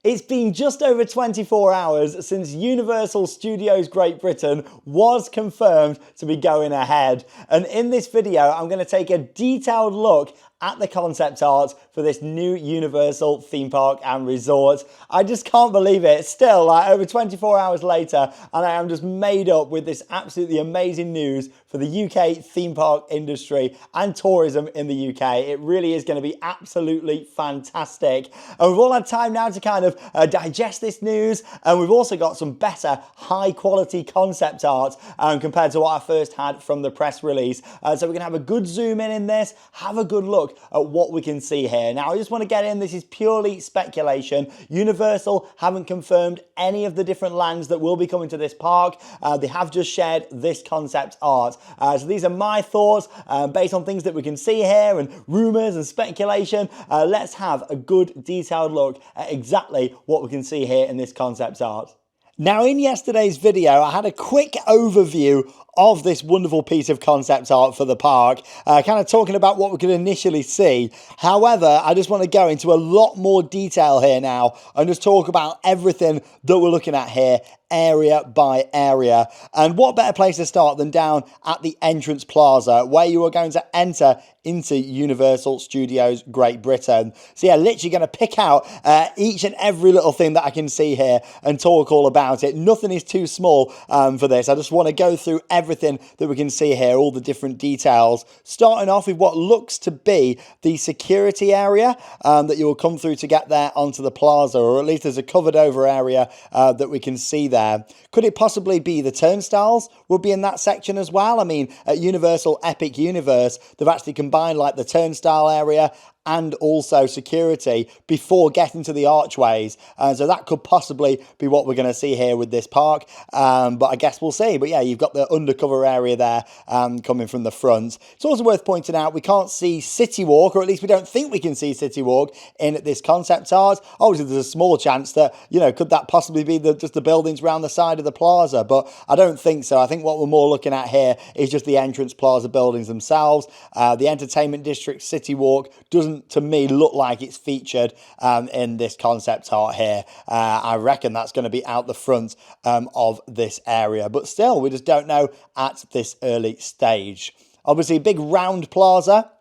It's been just over 24 hours since Universal Studios Great Britain was confirmed to be going ahead. And in this video, I'm going to take a detailed look at the concept art for this new Universal theme park and resort. I just can't believe it. Still, like over 24 hours later, and I am just made up with this absolutely amazing news for the UK theme park industry and tourism in the UK. It really is going to be absolutely fantastic. And we've all had time now to kind of digest this news, and we've also got some better high quality concept art compared to what I first had from the press release. So we're going to have a good zoom in this, have a good look at what we can see here. Now I just want to get in, this is purely speculation. Universal haven't confirmed any of the different lands that will be coming to this park. They have just shared this concept art. So these are my thoughts based on things that we can see here and rumours and speculation. Let's have a good detailed look at exactly what we can see here in this concept art. Now, in yesterday's video, I had a quick overview of this wonderful piece of concept art for the park, kind of talking about what we could initially see. However, I just want to go into a lot more detail here now and just talk about everything that we're looking at here, area by area. And what better place to start than down at the entrance plaza, where you are going to enter into Universal Studios Great Britain. So yeah, literally going to pick out each and every little thing that I can see here and talk all about it. Nothing is too small for this. I just want to go through everything that we can see here, all the different details, starting off with what looks to be the security area that you will come through to get there onto the plaza, or at least there's a covered over area that we can see there. Could it possibly be the turnstiles would be in that section as well? I mean, at Universal Epic Universe, they've actually combined like the turnstile area and also security before getting to the archways. So that could possibly be what we're going to see here with this park. But I guess we'll see. But yeah, you've got the undercover area there coming from the front. It's also worth pointing out we can't see City Walk, or at least we don't think we can see City Walk in this concept art. Obviously, there's a small chance that, you know, could that possibly be just the buildings around the side of the plaza? But I don't think so. I think what we're more looking at here is just the entrance plaza buildings themselves. The entertainment district City Walk doesn't, to me, look like it's featured in this concept art here. I reckon that's going to be out the front of this area, but still, we just don't know at this early stage. Obviously, big round plaza.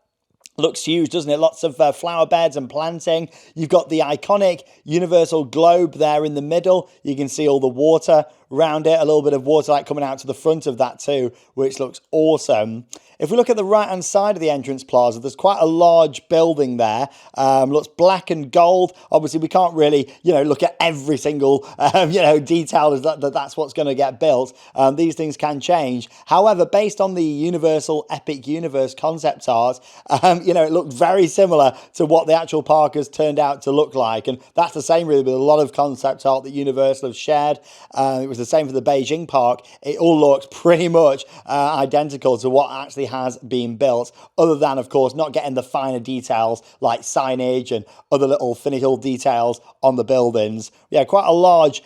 Looks huge, doesn't it? Lots of flower beds and planting. You've got the iconic Universal globe there in the middle. You can see all the water around it, a little bit of water like coming out to the front of that too, which looks awesome. If we look at the right-hand side of the entrance plaza, there's quite a large building there. Looks black and gold. Obviously, we can't really, you know, look at every single, detail as that's what's going to get built. These things can change. However, based on the Universal Epic Universe concept art, it looked very similar to what the actual park has turned out to look like. And that's the same really with a lot of concept art that Universal have shared. It was the same for the Beijing park. It all looks pretty much identical to what actually has been built, other than, of course, not getting the finer details like signage and other little finical details on the buildings. Yeah, quite a large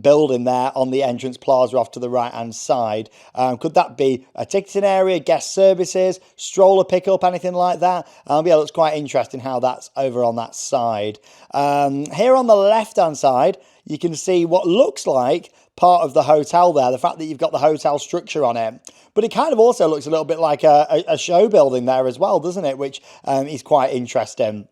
building there on the entrance plaza off to the right-hand side. Could that be a ticketing area, guest services, stroller pickup, anything like that? Yeah, it looks quite interesting how that's over on that side. Here on the left-hand side, you can see what looks like part of the hotel there, the fact that you've got the hotel structure on it. But it kind of also looks a little bit like a show building there as well, doesn't it? Which is quite interesting.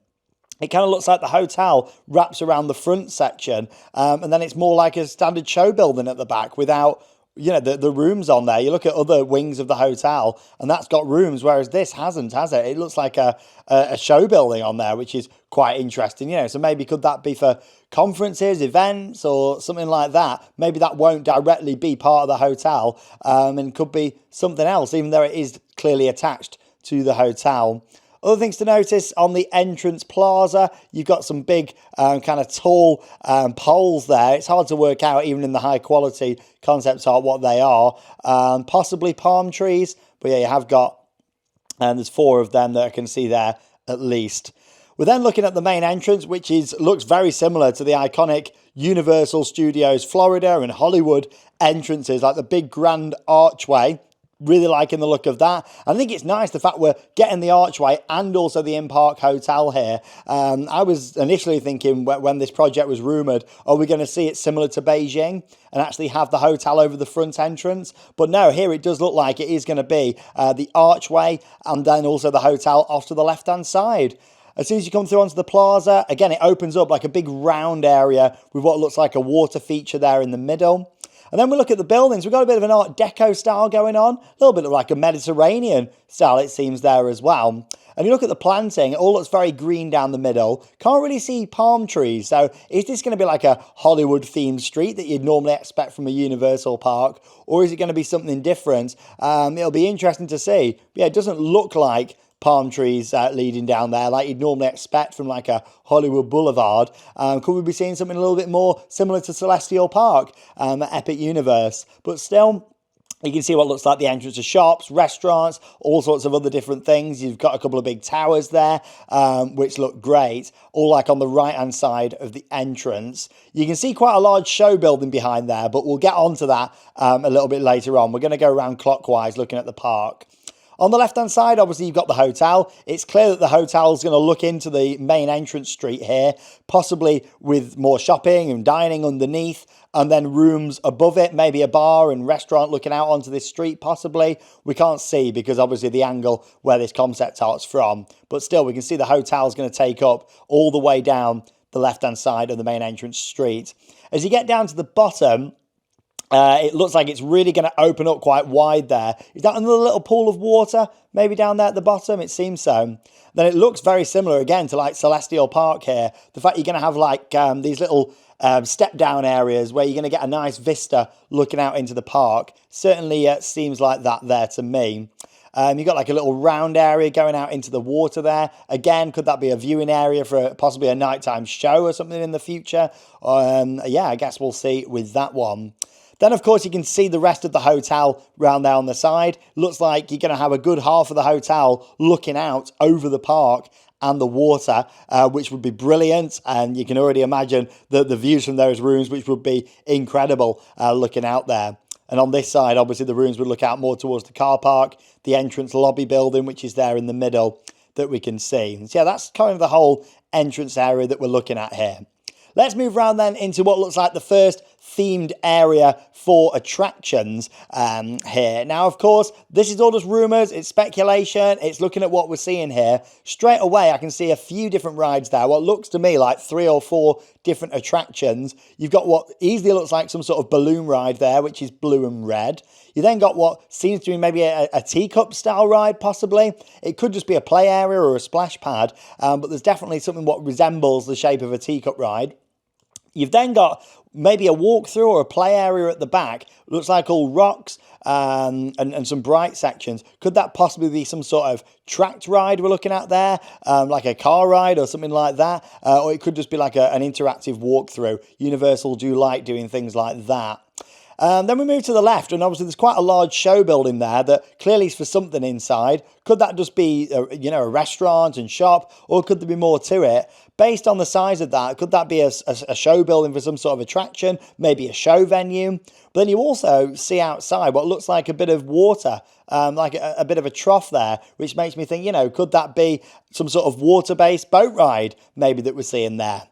It kind of looks like the hotel wraps around the front section, and then it's more like a standard show building at the back without, the rooms on there. You look at other wings of the hotel and that's got rooms, whereas this hasn't, has it? It looks like a show building on there, which is quite interesting, so maybe could that be for conferences, events, or something like that? Maybe that won't directly be part of the hotel, and could be something else, even though it is clearly attached to the hotel. Other things to notice on the entrance plaza, you've got some big kind of tall poles there. It's hard to work out, even in the high quality concept art, what they are. Possibly palm trees, but yeah, you have got, and there's 4 of them that I can see there at least. We're then looking at the main entrance, which looks very similar to the iconic Universal Studios Florida and Hollywood entrances, like the big grand archway. Really liking the look of that. I think it's nice the fact we're getting the archway and also the in-park hotel here. I was initially thinking when this project was rumoured, are we going to see it similar to Beijing and actually have the hotel over the front entrance? But no, here it does look like it is going to be the archway and then also the hotel off to the left-hand side. As soon as you come through onto the plaza, again, it opens up like a big round area with what looks like a water feature there in the middle. And then we look at the buildings. We've got a bit of an Art Deco style going on. A little bit of like a Mediterranean style, it seems, there as well. And you look at the planting, it all looks very green down the middle. Can't really see palm trees. So is this going to be like a Hollywood-themed street that you'd normally expect from a Universal park? Or is it going to be something different? It'll be interesting to see. But yeah, it doesn't look like palm trees leading down there like you'd normally expect from like a Hollywood Boulevard. Could we be seeing something a little bit more similar to Celestial Park at Epic Universe? But still, you can see what looks like the entrance to shops, restaurants, all sorts of other different things. You've got a couple of big towers there, which look great, all like on the right-hand side of the entrance. You can see quite a large show building behind there, but we'll get onto that a little bit later on. We're going to go around clockwise looking at the park. On the left-hand side, obviously, you've got the hotel. It's clear that the hotel is going to look into the main entrance street here, possibly with more shopping and dining underneath, and then rooms above it, maybe a bar and restaurant looking out onto this street, possibly. We can't see because, obviously, the angle where this concept art's from. But still, we can see the hotel is going to take up all the way down the left-hand side of the main entrance street. As you get down to the bottom, it looks like it's really going to open up quite wide there. Is that another little pool of water maybe down there at the bottom? It seems so. Then it looks very similar again to like Celestial Park here. The fact you're going to have like these little step down areas where you're going to get a nice vista looking out into the park. Certainly seems like that there to me. You've got like a little round area going out into the water there. Again, could that be a viewing area for possibly a nighttime show or something in the future? Yeah, I guess we'll see with that one. Then, of course, you can see the rest of the hotel round there on the side. Looks like you're going to have a good half of the hotel looking out over the park and the water, which would be brilliant. And you can already imagine the views from those rooms, which would be incredible looking out there. And on this side, obviously, the rooms would look out more towards the car park, the entrance lobby building, which is there in the middle that we can see. So, yeah, that's kind of the whole entrance area that we're looking at here. Let's move around then into what looks like the first themed area for attractions here. Now, of course, this is all just rumours, it's speculation, it's looking at what we're seeing here. Straight away, I can see a few different rides there, what looks to me like 3 or 4 different attractions. You've got what easily looks like some sort of balloon ride there, which is blue and red. You then got what seems to be maybe a teacup style ride, possibly. It could just be a play area or a splash pad, but there's definitely something what resembles the shape of a teacup ride. You've then got maybe a walkthrough or a play area at the back. Looks like all rocks and some bright sections. Could that possibly be some sort of tracked ride we're looking at there? Like a car ride or something like that? Or it could just be like an interactive walkthrough. Universal do like doing things like that. Then we move to the left, and obviously there's quite a large show building there that clearly is for something inside. Could that just be, a restaurant and shop, or could there be more to it? Based on the size of that, could that be a show building for some sort of attraction, maybe a show venue? But then you also see outside what looks like a bit of water, like a bit of a trough there, which makes me think, could that be some sort of water-based boat ride maybe that we're seeing there?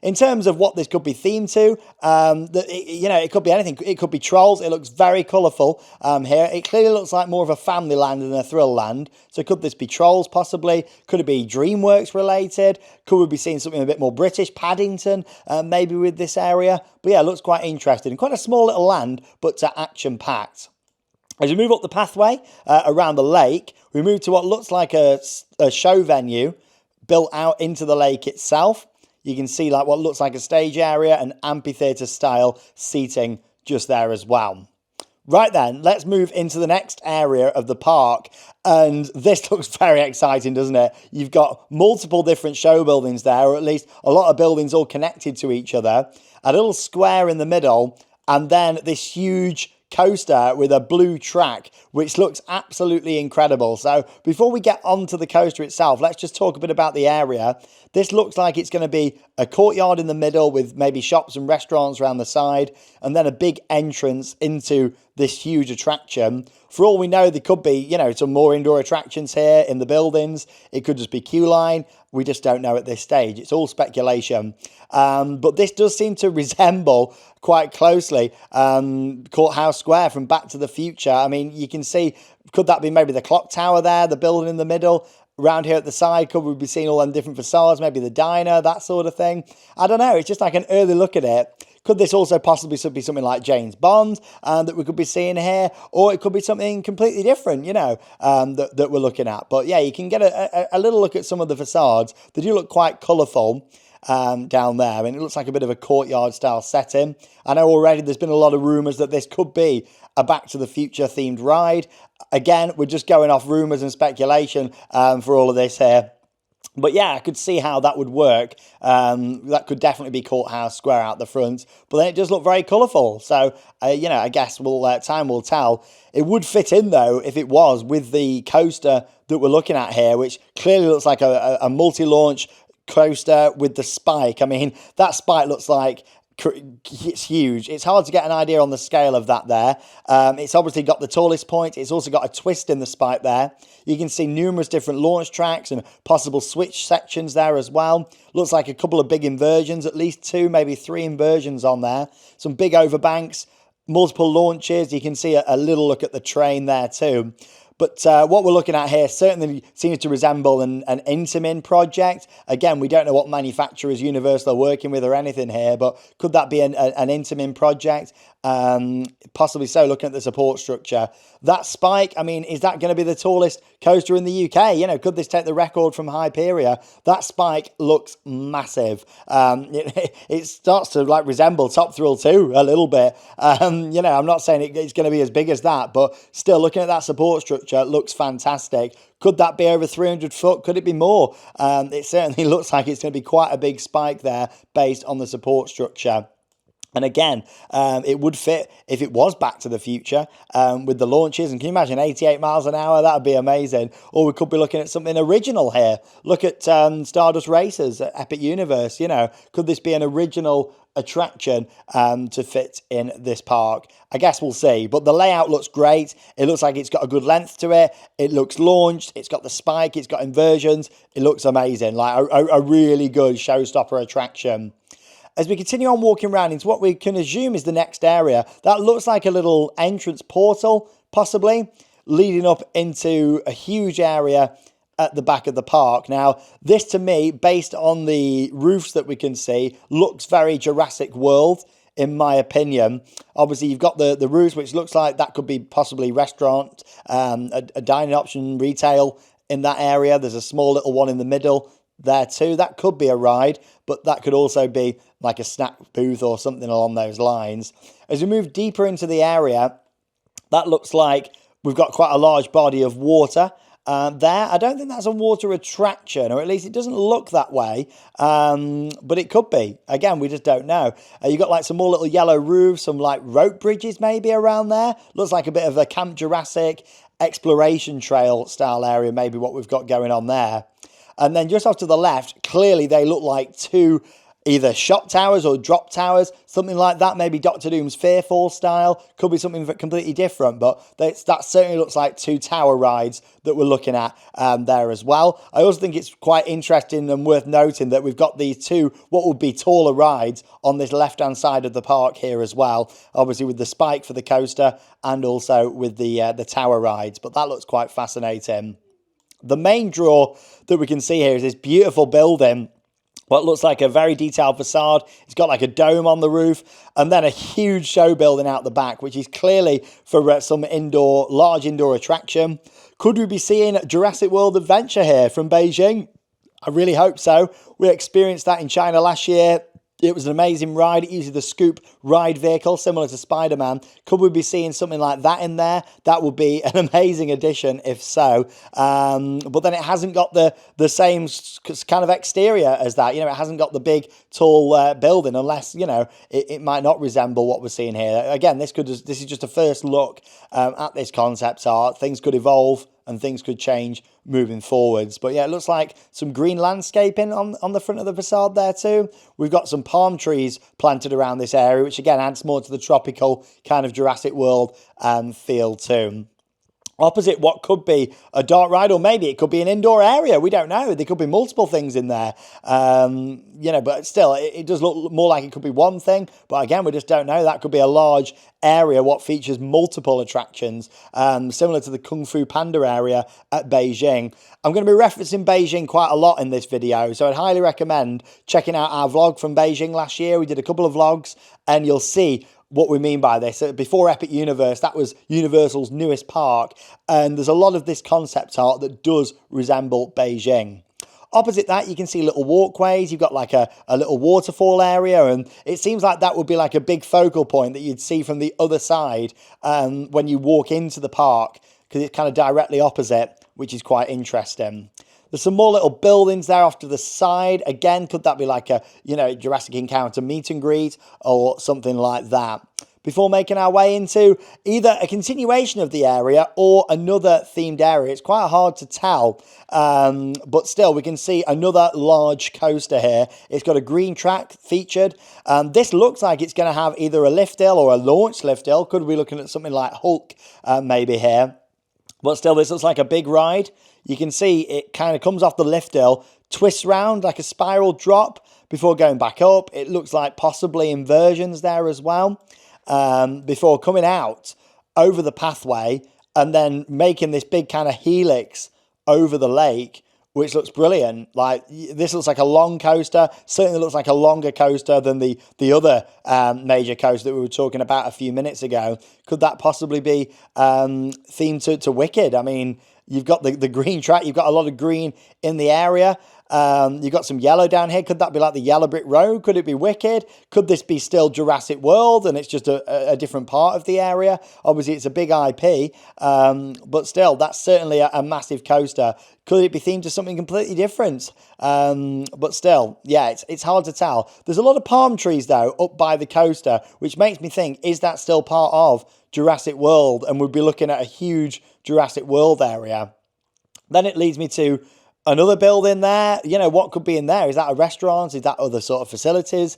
In terms of what this could be themed to, it could be anything. It could be trolls. It looks very colourful here. It clearly looks like more of a family land than a thrill land. So could this be trolls possibly? Could it be DreamWorks related? Could we be seeing something a bit more British, Paddington, maybe with this area? But yeah, it looks quite interesting. Quite a small little land, but action-packed. As we move up the pathway around the lake, we move to what looks like a show venue built out into the lake itself. You can see like what looks like a stage area and amphitheatre style seating just there as well. Right then, let's move into the next area of the park. And this looks very exciting, doesn't it? You've got multiple different show buildings there, or at least a lot of buildings all connected to each other. A little square in the middle, and then this huge coaster with a blue track, which looks absolutely incredible. So before we get onto the coaster itself, let's just talk a bit about the area. This looks like it's going to be a courtyard in the middle with maybe shops and restaurants around the side, and then a big entrance into this huge attraction. For all we know, there could be, you know, some more indoor attractions here in the buildings. It could just be queue line. We just don't know at this stage. It's all speculation. But this does seem to resemble quite closely Courthouse Square from Back to the Future. I mean, you can see, could that be maybe the clock tower there, the building in the middle? Around here at the side, could we be seeing all them different facades, maybe the diner, that sort of thing? I don't know. It's just like an early look at it. Could this also possibly be something like James Bond that we could be seeing here? Or it could be something completely different, you know, that we're looking at. But yeah, you can get a little look at some of the facades. They do look quite colourful down there, and it looks like a bit of a courtyard style setting. I know already there's been a lot of rumours that this could be a Back to the Future themed ride. Again, we're just going off rumours and speculation for all of this here. But yeah, I could see how that would work. That could definitely be Courthouse Square out the front. But then it does look very colourful. So, you know, I guess time will tell. It would fit in, though, if it was with the coaster that we're looking at here, which clearly looks like a multi-launch coaster with the spike. I mean, that spike looks like it's huge. It's hard to get an idea on the scale of that there. It's obviously got the tallest point. It's also got a twist in the spike there. You can see numerous different launch tracks and possible switch sections there as well. Looks like a couple of big inversions, at least 2, maybe 3 inversions on there. Some big overbanks, multiple launches. You can see a little look at the train there too. But what we're looking at here certainly seems to resemble an Intamin project. Again, we don't know what manufacturers Universal are working with or anything here, but could that be an Intamin project? Possibly so, looking at the support structure. That spike, I mean, is that going to be the tallest coaster in the UK? You know, could this take the record from Hyperia? That spike looks massive. It starts to like resemble Top Thrill 2 a little bit. You know, I'm not saying it's going to be as big as that, but still, looking at that support structure, it looks fantastic. Could that be over 300 foot? Could it be more? It certainly looks like it's going to be quite a big spike there based on the support structure. And again, it would fit if it was Back to the Future with the launches. And can you imagine 88 miles an hour? That would be amazing. Or we could be looking at something original here. Look at Stardust Racers at Epic Universe. You know, could this be an original attraction to fit in this park? I guess we'll see. But the layout looks great. It looks like it's got a good length to it. It looks launched. It's got the spike. It's got inversions. It looks amazing. Like a really good showstopper attraction. As we continue on walking around into what we can assume is the next area, that looks like a little entrance portal, possibly, leading up into a huge area at the back of the park. Now, this to me, based on the roofs that we can see, looks very Jurassic World, in my opinion. Obviously, you've got the roofs, which looks like that could be possibly restaurant, a dining option, retail in that area. There's a small little one in the middle there too. That could be a ride, but that could also be like a snack booth or something along those lines. As we move deeper into the area, that looks like we've got quite a large body of water there. I don't think that's a water attraction, or at least it doesn't look that way, but it could be. Again, we just don't know. You've got like some more little yellow roofs, some like rope bridges maybe around there. Looks like a bit of a Camp Jurassic exploration trail style area, maybe what we've got going on there. And then just off to the left, clearly they look like 2 either shot towers or drop towers, something like that. Maybe Doctor Doom's Fearfall style. Could be something completely different, but that certainly looks like 2 tower rides that we're looking at there as well. I also think it's quite interesting and worth noting that we've got these 2 what would be taller rides on this left-hand side of the park here as well. Obviously with the spike for the coaster and also with the tower rides, but that looks quite fascinating. The main draw that we can see here is this beautiful building, what looks like a very detailed facade. It's got like a dome on the roof and then a huge show building out the back, which is clearly for some large indoor attraction. Could we be seeing Jurassic World Adventure here from Beijing? I really hope so. We experienced that in China last year. It was an amazing ride. It uses the Scoop ride vehicle, similar to Spider-Man. Could we be seeing something like that in there? That would be an amazing addition if so. But then it hasn't got the same kind of exterior as that. You know, it hasn't got the big, tall building, unless, you know, it might not resemble what we're seeing here. Again, this is just a first look at this concept art. Things could evolve and things could change moving forwards. But yeah, it looks like some green landscaping on the front of the facade there too. We've got some palm trees planted around this area, which again adds more to the tropical kind of Jurassic World feel too. Opposite what could be a dark ride, or maybe it could be an indoor area. We don't know. There could be multiple things in there. But still, it does look more like it could be one thing. But again, we just don't know. That could be a large area what features multiple attractions, similar to the Kung Fu Panda area at Beijing. I'm going to be referencing Beijing quite a lot in this video, so I'd highly recommend checking out our vlog from Beijing last year. We did a couple of vlogs, and you'll see what we mean by this. Before Epic Universe, that was Universal's newest park, and there's a lot of this concept art that does resemble Beijing. Opposite that, you can see little walkways. You've got like a little waterfall area, and it seems like that would be like a big focal point that you'd see from the other side when you walk into the park, because it's kind of directly opposite, which is quite interesting. There's some more little buildings there off to the side. Again, could that be like a, Jurassic Encounter meet and greet or something like that? Before making our way into either a continuation of the area or another themed area. It's quite hard to tell, but still we can see another large coaster here. It's got a green track featured. This looks like it's going to have either a lift hill or a launch lift hill. Could we be looking at something like Hulk maybe here? But still, this looks like a big ride. You can see it kind of comes off the lift hill, twists round like a spiral drop before going back up. It looks like possibly inversions there as well, before coming out over the pathway and then making this big kind of helix over the lake, which looks brilliant. Like, this looks like a long coaster. Certainly looks like a longer coaster than the other major coaster that we were talking about a few minutes ago. Could that possibly be themed to Wicked? I mean, you've got the green track. You've got a lot of green in the area. You've got some yellow down here. Could that be like the Yellow Brick Road? Could it be Wicked? Could this be still Jurassic World and it's just a different part of the area? Obviously, it's a big IP, but still, that's certainly a massive coaster. Could it be themed to something completely different? But still, yeah, it's hard to tell. There's a lot of palm trees, though, up by the coaster, which makes me think, is that still part of Jurassic World? And we'd be looking at a huge Jurassic World area. Then it leads me to another building there. What could be in there? Is that a restaurant? Is that other sort of facilities?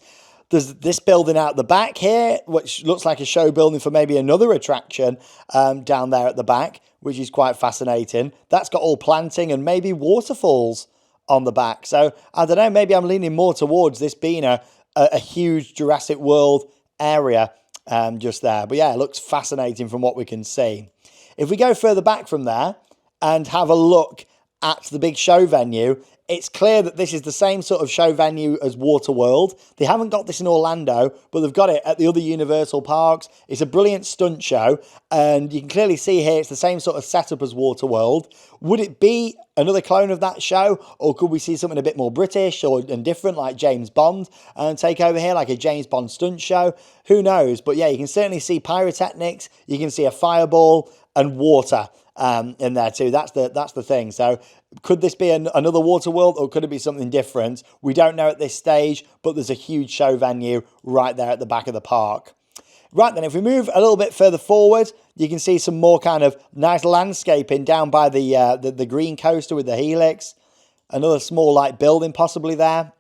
There's this building out the back here, which looks like a show building for maybe another attraction down there at the back, which is quite fascinating. That's got all planting and maybe waterfalls on the back. So, I don't know, maybe I'm leaning more towards this being a huge Jurassic World area just there. But yeah, it looks fascinating from what we can see. If we go further back from there and have a look at the big show venue, it's clear that this is the same sort of show venue as Waterworld. They haven't got this in Orlando, but they've got it at the other Universal parks. It's a brilliant stunt show, and you can clearly see here it's the same sort of setup as Waterworld. Would it be another clone of that show, or could we see something a bit more British and different, like James Bond, and take over here, like a James Bond stunt show? Who knows? But yeah, you can certainly see pyrotechnics, you can see a fireball and water in there too. That's the thing. So could this be another Waterworld, or could it be something different? We don't know at this stage, but there's a huge show venue right there at the back of the park. Right then, if we move a little bit further forward, you can see some more kind of nice landscaping down by the green coaster with the helix. Another small like building possibly there.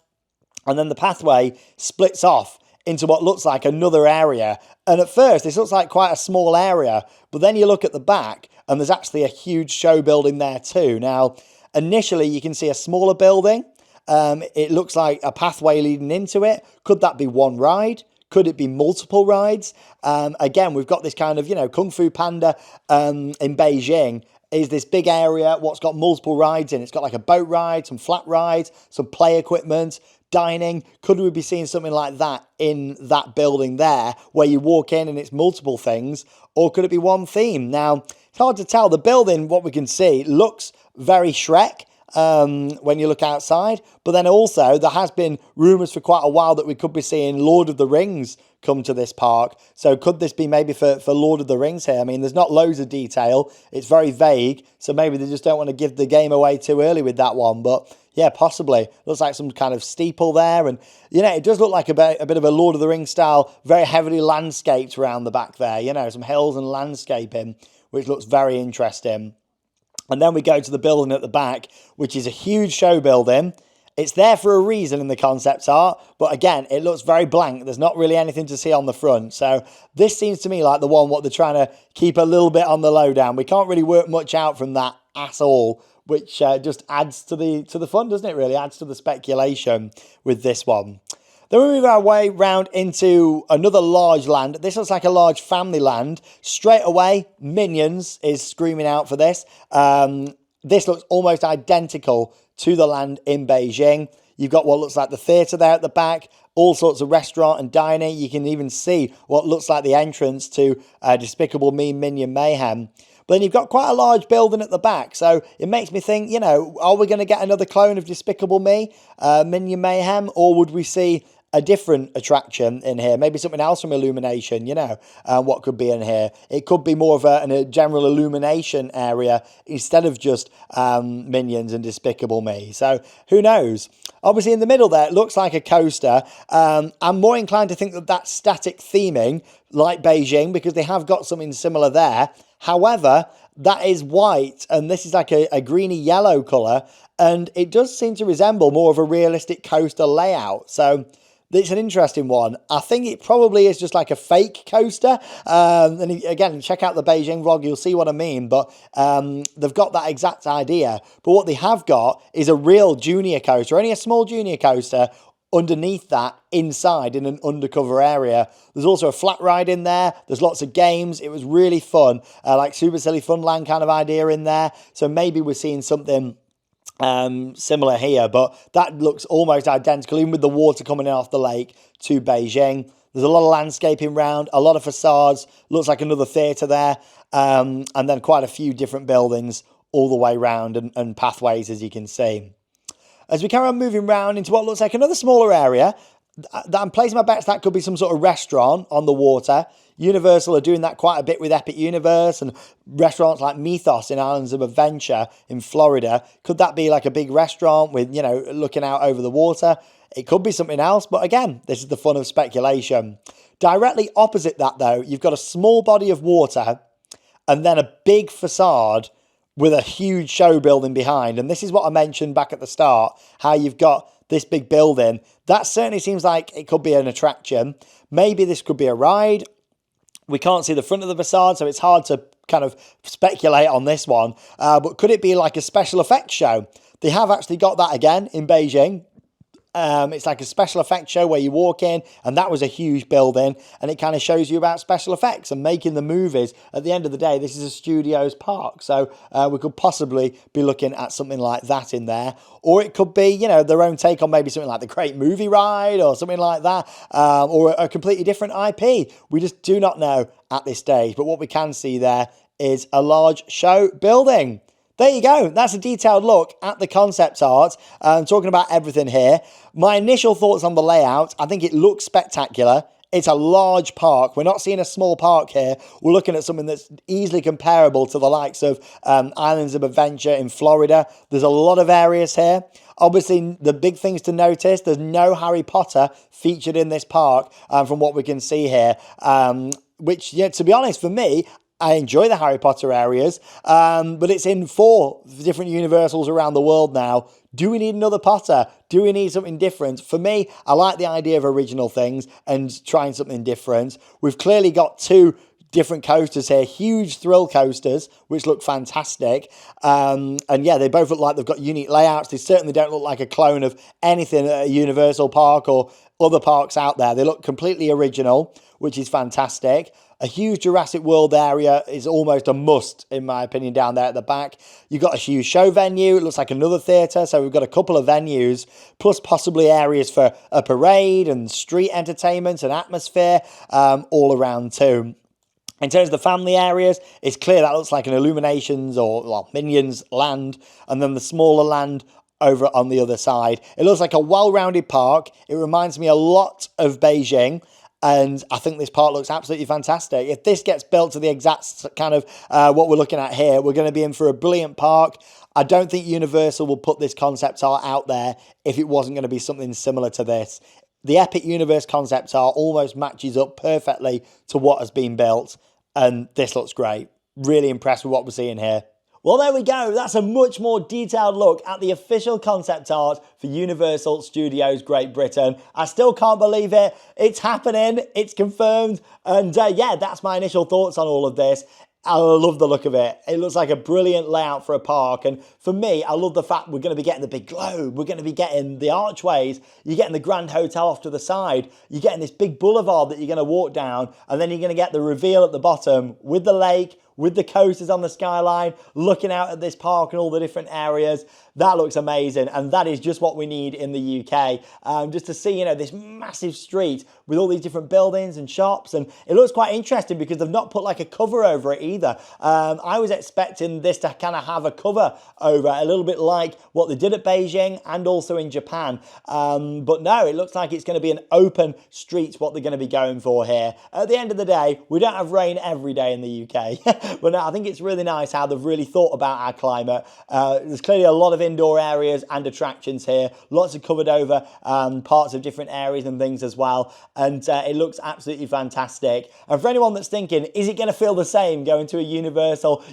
And then the pathway splits off into what looks like another area. And at first, this looks like quite a small area, but then you look at the back and there's actually a huge show building there too. Now, initially, you can see a smaller building. It looks like a pathway leading into it. Could that be one ride? Could it be multiple rides? Again, we've got this kind of, Kung Fu Panda in Beijing is this big area, what's got multiple rides in. It's got like a boat ride, some flat rides, some play equipment, dining. Could we be seeing something like that in that building there, where you walk in and it's multiple things? Or could it be one theme? Now, it's hard to tell. The building, what we can see, looks very Shrek when you look outside. But then also, there has been rumours for quite a while that we could be seeing Lord of the Rings come to this park. So could this be maybe for Lord of the Rings here? I mean, there's not loads of detail. It's very vague. So maybe they just don't want to give the game away too early with that one. But yeah, possibly. Looks like some kind of steeple there. And, it does look like a bit of a Lord of the Rings style, very heavily landscaped around the back there. Some hills and landscaping, which looks very interesting. And then we go to the building at the back, which is a huge show building. It's there for a reason in the concept art, but again, it looks very blank. There's not really anything to see on the front. So this seems to me like the one what they're trying to keep a little bit on the lowdown. We can't really work much out from that at all, which just adds to the fun, doesn't it, really? Adds to the speculation with this one. Then we move our way round into another large land. This looks like a large family land. Straight away, Minions is screaming out for this. This looks almost identical to the land in Beijing. You've got what looks like the theatre there at the back, all sorts of restaurant and dining. You can even see what looks like the entrance to Despicable Me Minion Mayhem. But then you've got quite a large building at the back. So it makes me think, you know, are we going to get another clone of Despicable Me, Minion Mayhem, or would we see a different attraction in here? Maybe something else from Illumination, you know, what could be in here. It could be more of a general Illumination area instead of just Minions and Despicable Me. So who knows? Obviously in the middle there, it looks like a coaster. I'm more inclined to think that that's static theming like Beijing because they have got something similar there. However, that is white and this is like a greeny yellow colour, and it does seem to resemble more of a realistic coaster layout. So it's an interesting one. I think it probably is just like a fake coaster. And again, check out the Beijing vlog, you'll see what I mean. But they've got that exact idea. But what they have got is a real junior coaster, only a small junior coaster underneath that inside in an undercover area. There's also a flat ride in there. There's lots of games. It was really fun, like Super Silly Funland kind of idea in there. So maybe we're seeing something similar here, but that looks almost identical, even with the water coming in off the lake, to Beijing. There's a lot of landscaping around, a lot of facades, looks like another theatre there, and then quite a few different buildings all the way around and pathways, as you can see. As we carry on moving around into what looks like another smaller area, that I'm placing my bets that could be some sort of restaurant on the water. Universal are doing that quite a bit with Epic Universe and restaurants like Mythos in Islands of Adventure in Florida. Could that be like a big restaurant with, you know, looking out over the water? It could be something else, but again, this is the fun of speculation. Directly opposite that though, you've got a small body of water and then a big facade with a huge show building behind. And this is what I mentioned back at the start, how you've got this big building. That certainly seems like it could be an attraction. Maybe this could be a ride. We can't see the front of the facade, so it's hard to kind of speculate on this one. But could it be like a special effects show? They have actually got that again in Beijing. It's like a special effects show where you walk in, and that was a huge building, and it kind of shows you about special effects and making the movies. At the end of the day, this is a studio's park, so we could possibly be looking at something like that in there. Or it could be, you know, their own take on maybe something like the Great Movie Ride or something like that, or a completely different IP. We just do not know at this stage, but what we can see there is a large show building. There you go. That's a detailed look at the concept art. Talking about everything here. My initial thoughts on the layout, I think it looks spectacular. It's a large park. We're not seeing a small park here. We're looking at something that's easily comparable to the likes of Islands of Adventure in Florida. There's a lot of areas here. Obviously, the big things to notice, there's no Harry Potter featured in this park from what we can see here. Which, yeah, to be honest, for me, I enjoy the Harry Potter areas, but it's in 4 different Universals around the world now. Do we need another Potter? Do we need something different? For me, I like the idea of original things and trying something different. We've clearly got 2 different coasters here, huge thrill coasters, which look fantastic. And yeah, they both look like they've got unique layouts. They certainly don't look like a clone of anything at a Universal park or other parks out there. They look completely original, which is fantastic. A huge Jurassic World area is almost a must, in my opinion, down there at the back. You've got a huge show venue. It looks like another theatre. So we've got a couple of venues, plus possibly areas for a parade and street entertainment and atmosphere all around too. In terms of the family areas, it's clear that looks like an Illuminations or, well, Minions land, and then the smaller land over on the other side. It looks like a well-rounded park. It reminds me a lot of Beijing. And I think this park looks absolutely fantastic. If this gets built to the exact kind of what we're looking at here, we're going to be in for a brilliant park. I don't think Universal will put this concept art out there if it wasn't going to be something similar to this. The Epic Universe concept art almost matches up perfectly to what has been built. And this looks great. Really impressed with what we're seeing here. Well, there we go. That's a much more detailed look at the official concept art for Universal Studios Great Britain. I still can't believe it. It's happening. It's confirmed. And yeah, that's my initial thoughts on all of this. I love the look of it. It looks like a brilliant layout for a park. And for me, I love the fact we're going to be getting the big globe. We're going to be getting the archways. You're getting the Grand Hotel off to the side. You're getting this big boulevard that you're going to walk down. And then you're going to get the reveal at the bottom with the lake, with the coasters on the skyline, looking out at this park and all the different areas. That looks amazing, and that is just what we need in the UK. Just to see, this massive street with all these different buildings and shops, and it looks quite interesting because they've not put like a cover over it either. I was expecting this to kind of have a cover over it, a little bit like what they did at Beijing and also in Japan. But no, it looks like it's going to be an open street, what they're going to be going for here. At the end of the day, we don't have rain every day in the UK, but no, I think it's really nice how they've really thought about our climate. There's clearly a lot of indoor areas and attractions here, lots of covered over parts of different areas and things as well, and it looks absolutely fantastic. And for anyone that's thinking, is it going to feel the same going to a Universal,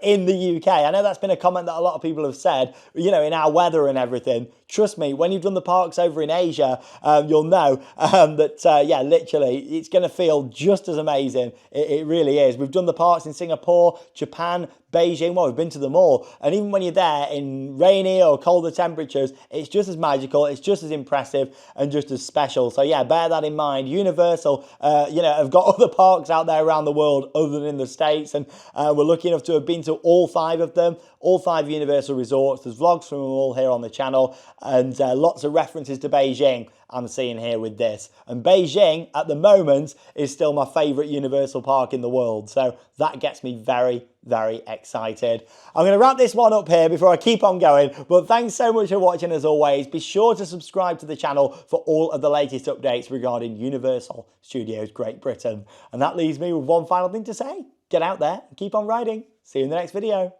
in the UK? I know that's been a comment that a lot of people have said, in our weather and everything. Trust me, when you've done the parks over in Asia, you'll know that, yeah, literally, it's going to feel just as amazing. It really is. We've done the parks in Singapore, Japan, Beijing. Well, we've been to them all. And even when you're there in rainy or colder temperatures, it's just as magical, it's just as impressive and just as special. So yeah, bear that in mind. Universal, have got other parks out there around the world other than in the States. And we're lucky enough to have been to all 5 of them, all 5 Universal resorts. There's vlogs from them all here on the channel, and lots of references to Beijing I'm seeing here with this. And Beijing, at the moment, is still my favourite Universal park in the world. So that gets me very, very excited. I'm going to wrap this one up here before I keep on going. But thanks so much for watching as always. Be sure to subscribe to the channel for all of the latest updates regarding Universal Studios Great Britain. And that leaves me with one final thing to say. Get out there and keep on riding. See you in the next video.